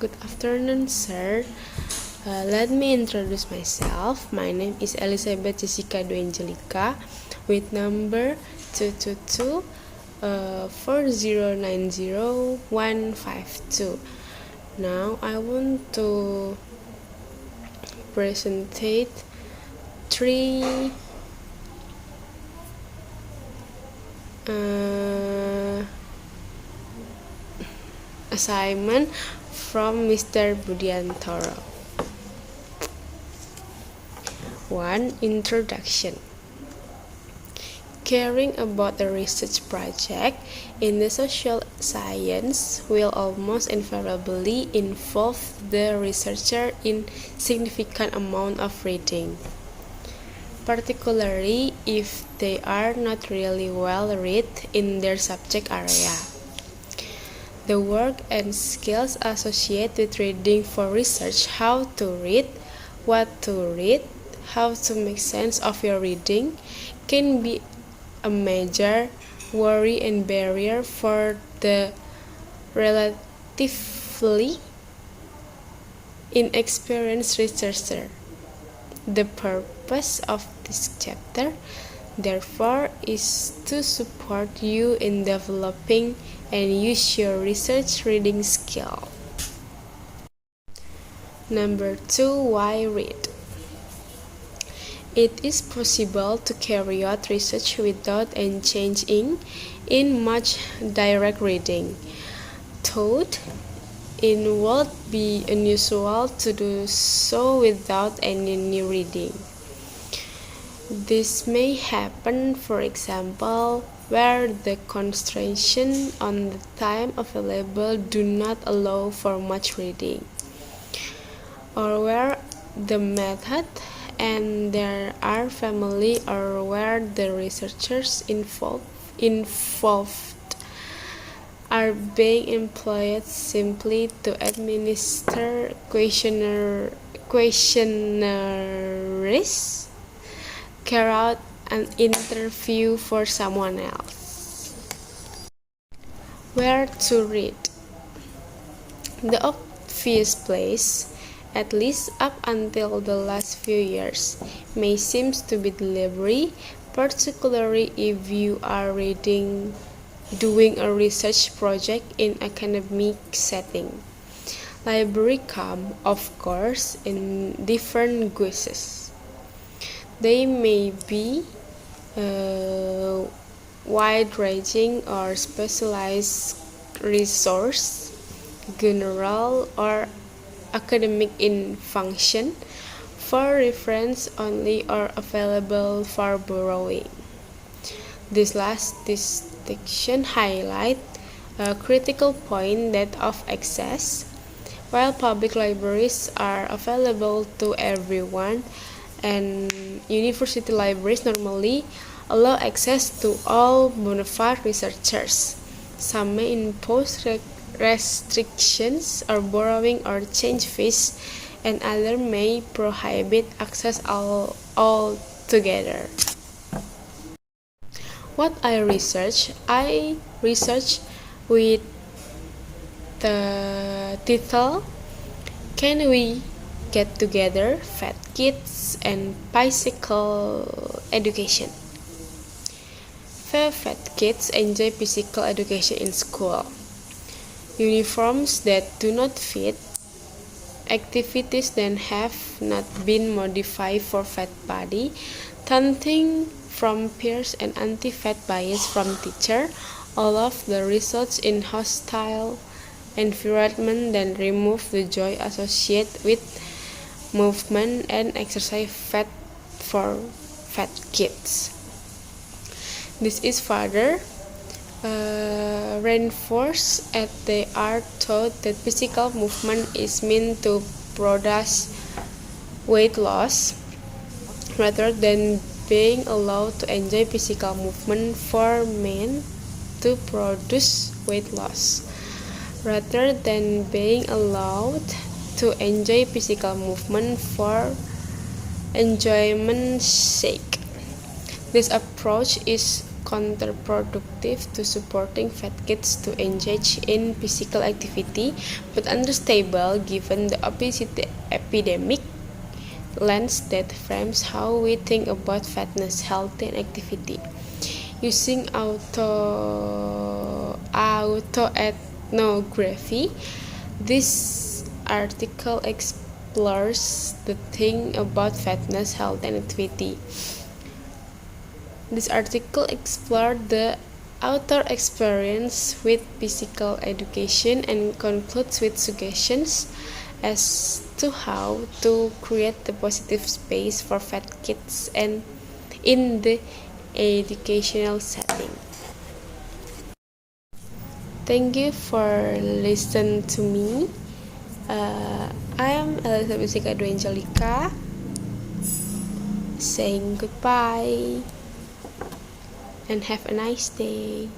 Good afternoon, sir. Let me introduce myself. My name is Elisabeth Jessica Angelica with number 222 4090152. Now I want to presentate three assignment from Mr. Budiantoro. 1. Introduction. Caring about a research project in the social science will almost invariably involve the researcher in significant amount of reading, particularly if they are not really well read in their subject area. The work and skills associated with reading for research, how to read, what to read, how to make sense of your reading, can be a major worry and barrier for the relatively inexperienced researcher. The purpose of this chapter, therefore, is to support you in developing and use your research reading skill. Number 2. Why read? It is possible to carry out research without engaging in much direct reading, though it would be unusual to do so without any new reading. This may happen, for example, where the constraints on the time available do not allow for much reading, or where the method and there are family, or where the researchers involved are being employed simply to administer questionnaires, carry out an interview for someone else. Where to read? The obvious place, at least up until the last few years, may seem to be the library, particularly if you are doing a research project in academic setting. Library come, of course, in different guises. They may be wide-ranging or specialized resource, general or academic in function, for reference only, or available for borrowing. This last distinction highlights a critical point, that of access. While public libraries are available to everyone, and university libraries normally allow access to all bona fide researchers, some may impose restrictions or borrowing or change fees, and others may prohibit access altogether. What I research with the title "Can We Get Together? Fat Kids and Physical Education." Fat kids enjoy physical education in school. Uniforms that do not fit, activities that have not been modified for fat body, taunting from peers and anti-fat bias from teacher, all of the results in hostile environment that remove the joy associated with movement and exercise for fat kids. This is further reinforced as they are taught that physical movement is meant to produce weight loss, rather than being allowed to enjoy physical movement for men to produce weight loss, rather than being allowed to enjoy physical movement for enjoyment's sake. This approach is counterproductive to supporting fat kids to engage in physical activity, but understandable given the obesity epidemic lens that frames how we think about fatness, health, and activity. Using autoethnography, this article explores the thing about fatness, health, and activity. This article explored the author experience with physical education and concludes with suggestions as to how to create the positive space for fat kids and in the educational setting. Thank you for listening to me. I am Elisabeth Angelica saying goodbye and have a nice day.